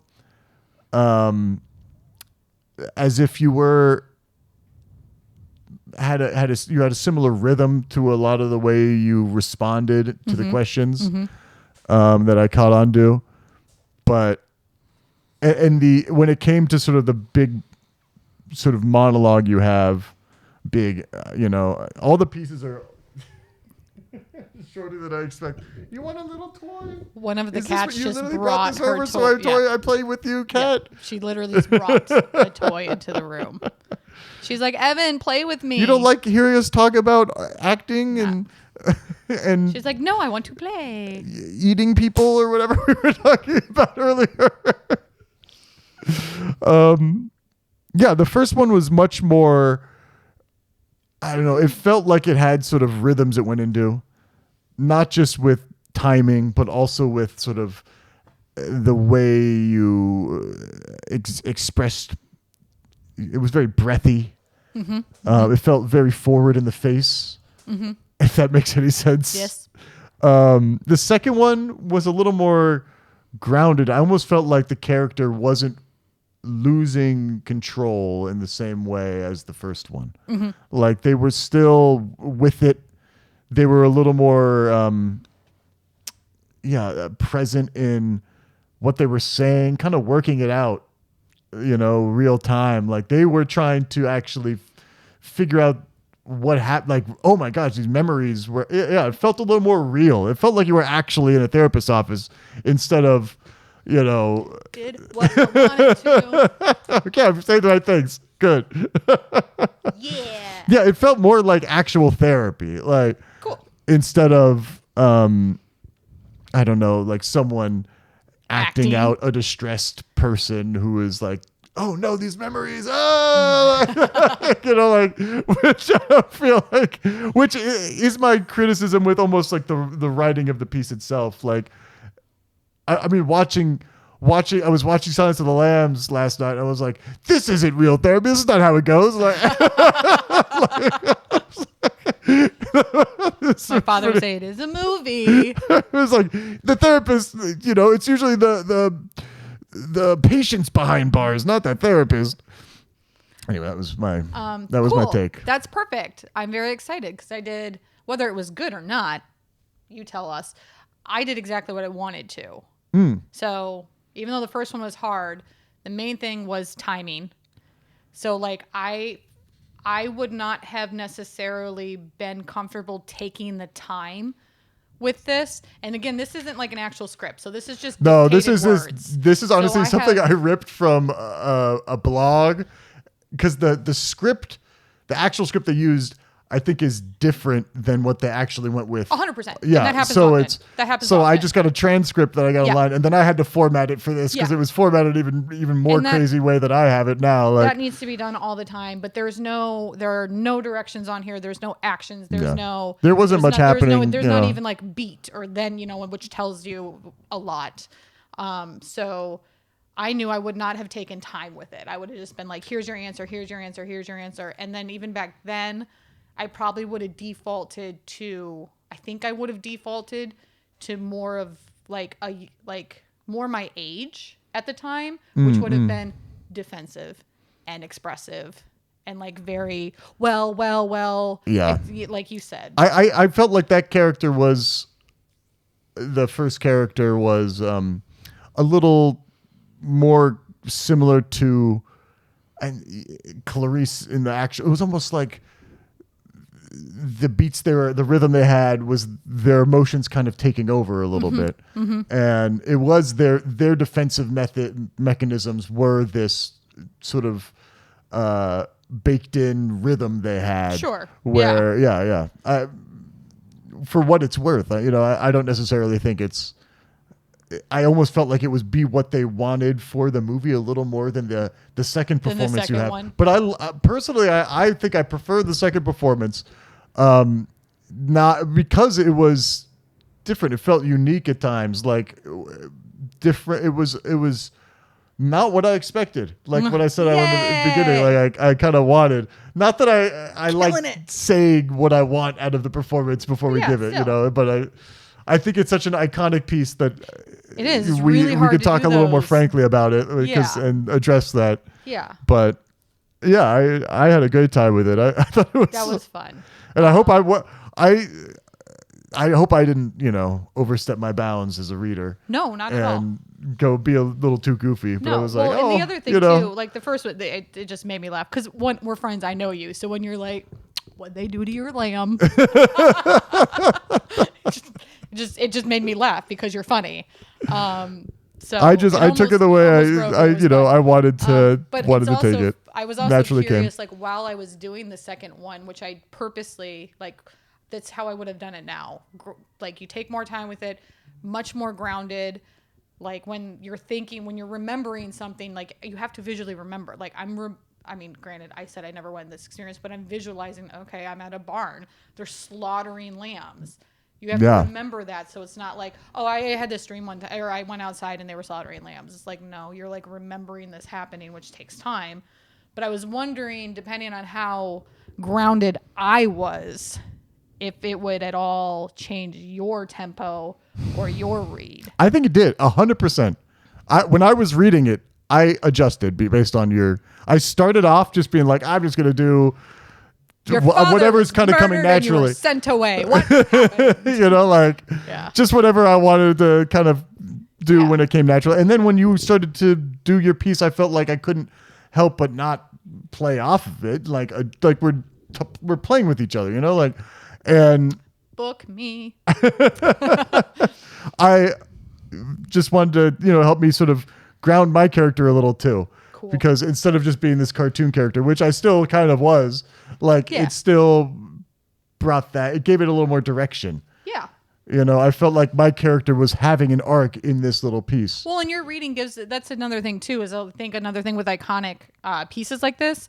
as if you had a similar rhythm to a lot of the way you responded to the questions that I caught on to. But when it came to sort of the big sort of monologue you have, all the pieces are shorter than I expect. You want a little toy? One of the Is cats this what just you brought this her over toy. So I play with you, cat. Yeah. She literally just brought a toy into the room. She's like, Evan, play with me. You don't like hearing us talk about acting and she's like, no, I want to play. Eating people or whatever we were talking about earlier. Yeah, the first one was much more. I don't know. It felt like it had sort of rhythms it went into. Not just with timing, but also with sort of the way you expressed. It was very breathy. It felt very forward in the face, if that makes any sense. Yes. The second one was a little more grounded. I almost felt like the character wasn't losing control in the same way as the first one. Like they were still with it. They were a little more, present in what they were saying, kind of working it out, real time. Like they were trying to actually figure out what happened. Like, oh my gosh, these memories were, it felt a little more real. It felt like you were actually in a therapist's office instead of, did what I wanted to. Okay, I'm saying the right things. Good. Yeah. Yeah, it felt more like actual therapy. Like, cool. Instead of I don't know, like someone acting Acting. out a distressed person who is like, oh no, these memories, oh, you know, like, which I feel like, which is my criticism with almost like the writing of the piece itself. Like, I mean, watching, I was watching Silence of the Lambs last night. And I was like, this isn't real therapy. This is not how it goes. Like, My father would say it is a movie. It was like the therapist, you know, it's usually the patients behind bars, not the therapist. Anyway, that was my was my take. That's perfect. I'm very excited because I did, whether it was good or not, you tell us. I did exactly what I wanted to. So even though the first one was hard, the main thing was timing. So like I would not have necessarily been comfortable taking the time with this. And again, this isn't like an actual script. So this is just this is words. This is honestly So something I ripped from a blog, because the script, the actual script they used, I think is different than what they actually went with. 100%. Yeah. And that happens so often. That happens so often. I just got a transcript that I got online, and then I had to format it for this because it was formatted even more crazy way that I have it now. Like, that needs to be done all the time, but there are no directions on here. There's no actions. There wasn't much happening. There's not even like beat or then, which tells you a lot. So I knew I would not have taken time with it. I would have just been like, here's your answer, here's your answer, here's your answer. And then even back then, I probably would have defaulted to more of more my age at the time, which would have been defensive and expressive and like very well. Yeah. Like you said. I felt like that character was, the first character was a little more similar to Clarice in the action. It was almost like the beats the rhythm they had was their emotions kind of taking over a little bit. And it was their defensive mechanisms were this sort of baked in rhythm they had. Sure. Where, for what it's worth, I don't necessarily think I almost felt like it was what they wanted for the movie a little more than the second performance you have. One. But I personally, I think I prefer the second performance, not because it was different. It felt unique at times, like different. It was not what I expected. Like what I said at the beginning, like I kind of wanted. Not that I like saying what I want out of the performance before we give it, but I think it's such an iconic piece that it is. It's we really hard could to talk do a little more those. frankly about it and address that. Yeah. But yeah, I had a great time with it. I thought that was fun. And I hope I hope I didn't, overstep my bounds as a reader. No, not at all. And go be a little too goofy. But I was like, and the other thing too, like the first one, it just made me laugh because we're friends. I know you, so when you're like, "What'd they do to your lamb?" it just made me laugh because you're funny. So I took it the way I wanted to take it. I was also naturally curious, like while I was doing the second one, which I purposely that's how I would have done it now. Like you take more time with it, much more grounded. Like when you're remembering something, like you have to visually remember. Like granted, I said I never went this experience, but I'm visualizing, okay, I'm at a barn. They're slaughtering lambs. You have to remember that. So it's not like, oh, I had this dream one time, or I went outside and they were slaughtering lambs. It's like, no, you're like remembering this happening, which takes time. But I was wondering, depending on how grounded I was, if it would at all change your tempo or your read. I think it did 100%. When I was reading it, I adjusted based on I started off just being like, I'm just going to do whatever is kind of coming naturally. You were sent away. What happened? Just whatever I wanted to kind of do when it came natural. And then when you started to do your piece, I felt like I couldn't help but not play off of it. Like we're playing with each other, and book me. I just wanted to, help me sort of ground my character a little too. Cool. Because instead of just being this cartoon character, which I still kind of was, it still brought that. It gave it a little more direction. Yeah. You know, I felt like my character was having an arc in this little piece. Well, and your reading that's another thing too, is I think another thing with iconic pieces like this,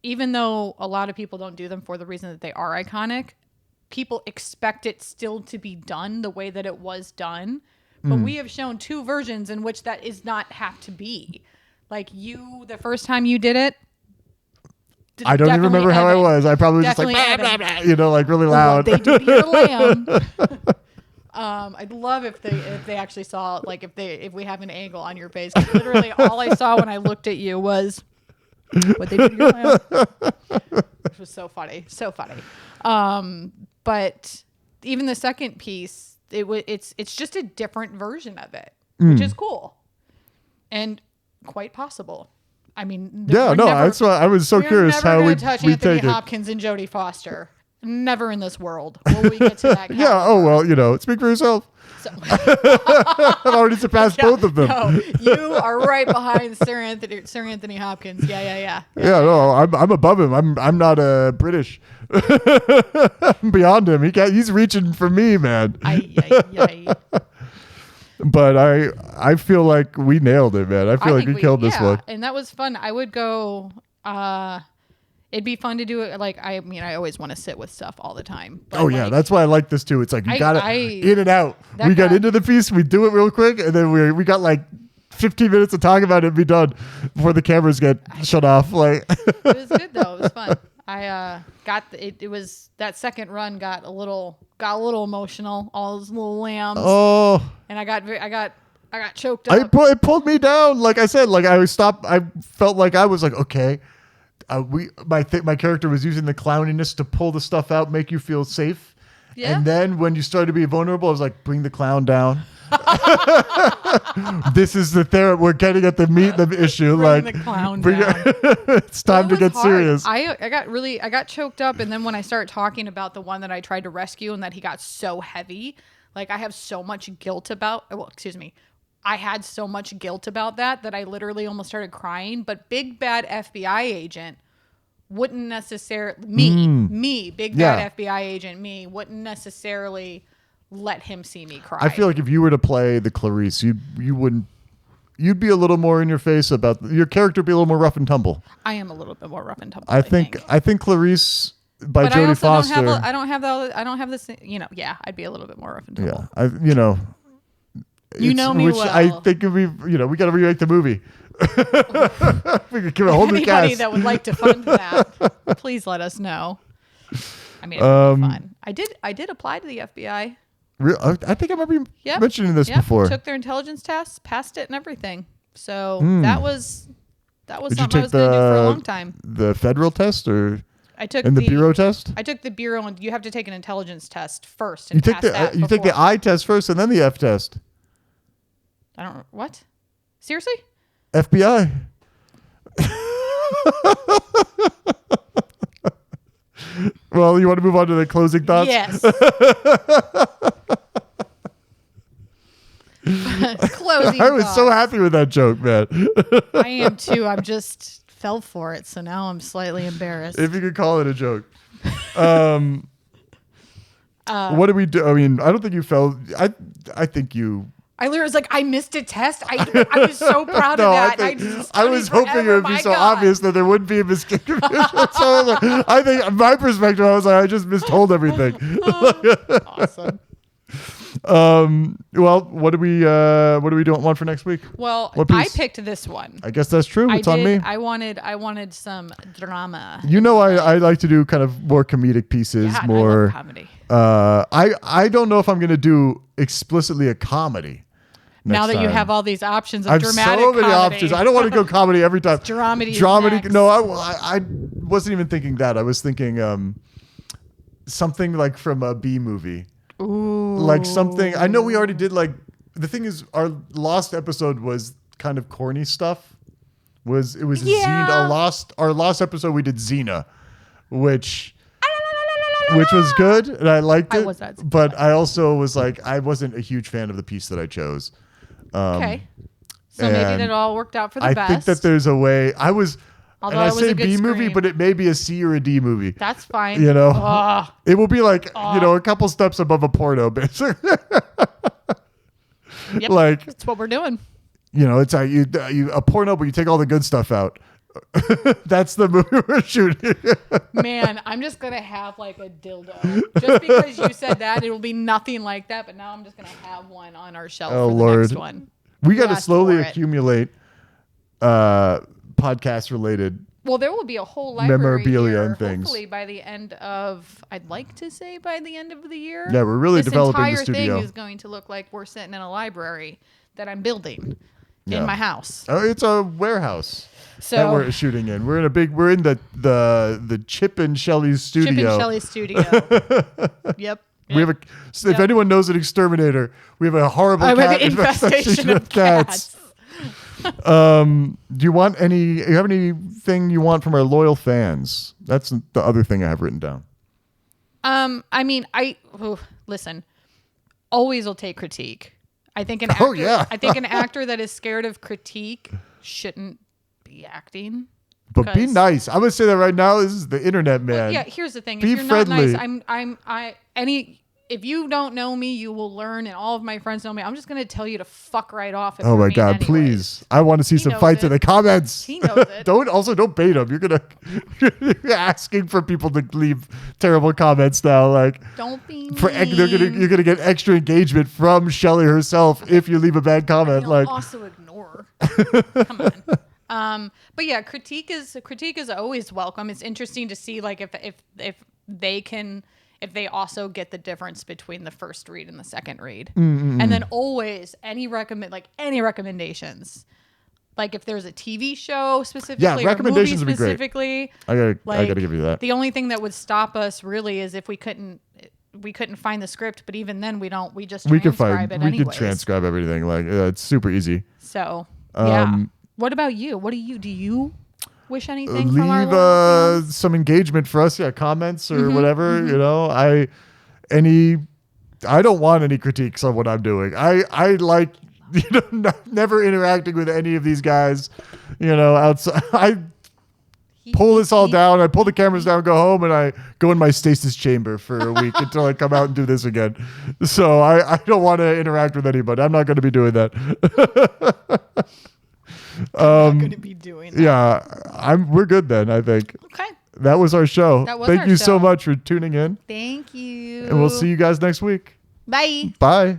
even though a lot of people don't do them for the reason that they are iconic, people expect it still to be done the way that it was done. But we have shown 2 versions in which that is not have to be. Like the first time you did it, I don't even remember how I was. I probably was just like, blah, blah, blah, you know, like really loud. What they do to your lamb. I'd love if they actually saw, like, if we have an angle on your face. 'Cause literally all I saw when I looked at you was what they do to your lamb. Which was so funny. So funny. But even the second piece, it's just a different version of it, which is cool and quite possible. I mean, that's why I was so curious how we touch we Anthony take it. Hopkins and Jodie Foster. Never in this world will we get to that. Yeah. Oh well, you know, speak for yourself. So, I've already surpassed both of them. No, you are right behind Sir Anthony Hopkins. Yeah. Yeah, no, I'm above him. I'm not British. I'm beyond him. He's reaching for me, man. Ay. But I feel like we nailed it, man. I feel like we killed this one. And that was fun. I would go. It'd be fun to do it. Like, I mean, I always want to sit with stuff all the time. But oh yeah, that's why I like this too. It's like you got it in and out. We got into the piece, we do it real quick, and then we got like 15 minutes to talk about it and be done before the cameras get shut off. Like it was good though. It was fun. I it was that second run got a little emotional. All those little lambs. Oh. And I got choked up. It pulled me down. Like I said, like I stopped. I felt like I was like, okay. My character was using the clowniness to pull the stuff out, make you feel safe. Yeah. And then when you started to be vulnerable, I was like, bring the clown down. This is the therapy. We're getting at the meat of the issue. Bring the clown down. It's time to get hard. Serious. I got choked up, and then when I started talking about the one that I tried to rescue and that he got so heavy, like I have so much guilt about. Well, excuse me. I had so much guilt about that I literally almost started crying. But big bad FBI agent wouldn't necessarily big bad FBI agent wouldn't necessarily let him see me cry. I feel like if you were to play the Clarice, you'd be a little more in your face about your character. Would be a little more rough and tumble. I am a little bit more rough and tumble. I think Clarice by Jodie Foster. I don't have this. You know, yeah, I'd be a little bit more rough and tumble. Yeah, you know me which well. I think we got to remake the movie. We could give a whole new cast. Anybody that would like to fund that, please let us know. I mean, it would be fun. I did apply to the FBI. I think I remember mentioning this before. Took their intelligence test, passed it, and everything. So that was something I was going to do for a long time. The federal test, or I took the bureau test. I took the bureau, and you have to take an intelligence test first. And you take the I test first, and then the F test. I don't. What? Seriously? FBI. Well, you want to move on to the closing thoughts? Yes. Closing I was thoughts. so happy with that joke, man. I am too. I'm just fell for it, so now I'm slightly embarrassed. If you could call it a joke. What do we do? I mean, I don't think you fell. I think you. I literally was like, I missed a test. I was so proud of that. I was hoping it would be so obvious that there wouldn't be a misconception. So I think, my perspective, I was like, I just mistold everything. Awesome. Well, what do we want for next week? Well, I picked this one. I guess that's true. It's on me. I wanted some drama. I like to do kind of more comedic pieces, more I love comedy. I don't know if I'm going to do explicitly a comedy. Now that you have all these options of dramatic so many comedy. options. I don't want to go comedy every time. Dramedy. No, I wasn't even thinking that. I was thinking something like from a B movie. Ooh. Like something. I know we already did. Like the thing is, our lost episode was kind of corny stuff. It was Xena. Our lost episode we did Xena, which was good and I liked it. But I also was like, I wasn't a huge fan of the piece that I chose. Okay. So maybe that all worked out for the best. I think that there's a way. Although and I it was say a good B movie, scream. but it may be a C or a D movie. That's fine. You know, Ugh. it will be like a couple steps above a porno, basically. Yep, like that's what we're doing. it's a porno, but you take all the good stuff out. That's the movie we're shooting. Man, I'm just gonna have like a dildo. Just because you said that, it will be nothing like that. But now I'm just gonna have one on our shelf for the next one. We got to asked slowly for it. accumulate podcast related. Well, there will be a whole library Memorabilia here, and things. hopefully by the end of, I'd like to say by the end of the year. Yeah, we're really this developing the entire studio. thing is going to look like we're sitting in a library that I'm building Yeah. in my house. Oh, it's a warehouse that So we're shooting in. We're in the Chip and Shelly's studio. Chip and Shelly studio. Yep. We have so if anyone knows an exterminator, we have a horrible have cat an infestation of cats. Do you have anything you want from our loyal fans? That's the other thing I have written down. I mean, listen, always will take critique. I think an actor, Oh, yeah. I think an actor that is scared of critique shouldn't be acting. But be nice. I'm gonna say that right now. This is the internet, man. Well, yeah, here's the thing. Be If you're friendly. not nice, if you don't know me, you will learn, and all of my friends know me. I'm just gonna tell you to fuck right off. If Oh you're my mean God! anyways. Please, I want to see some knows fights in it. the comments. He knows it. Don't bait them. You're asking for people to leave terrible comments now. Like Don't be you're gonna get extra engagement from Shelly herself if you leave a bad comment. You'll also ignore. Come on. But yeah, critique is always welcome. It's interesting to see like if they also get the difference between the first read and the second read. Mm-hmm. And then always any recommendations. Like if there's a TV show specifically, Yeah, or recommendations movie would be great. specifically. I gotta give you that. The only thing that would stop us really is if we couldn't find the script, but even then we just transcribe it anyways. We could transcribe everything. Like it's super easy. So yeah. What about you? Do you wish anything from our Leave loyal fans? some engagement for us. Yeah, comments or whatever. Mm-hmm. You know, I don't want any critiques on what I'm doing. I like never interacting with any of these guys. Outside. I pull this all down. I pull the cameras down, go home, and I go in my stasis chamber for a week until I come out and do this again. So I don't want to interact with anybody. I'm not going to be doing that. I'm not going to be doing that. Yeah, we're good then, I think. Okay. That was our show. Thank you so show. much for tuning in. Thank you. And we'll see you guys next week. Bye. Bye.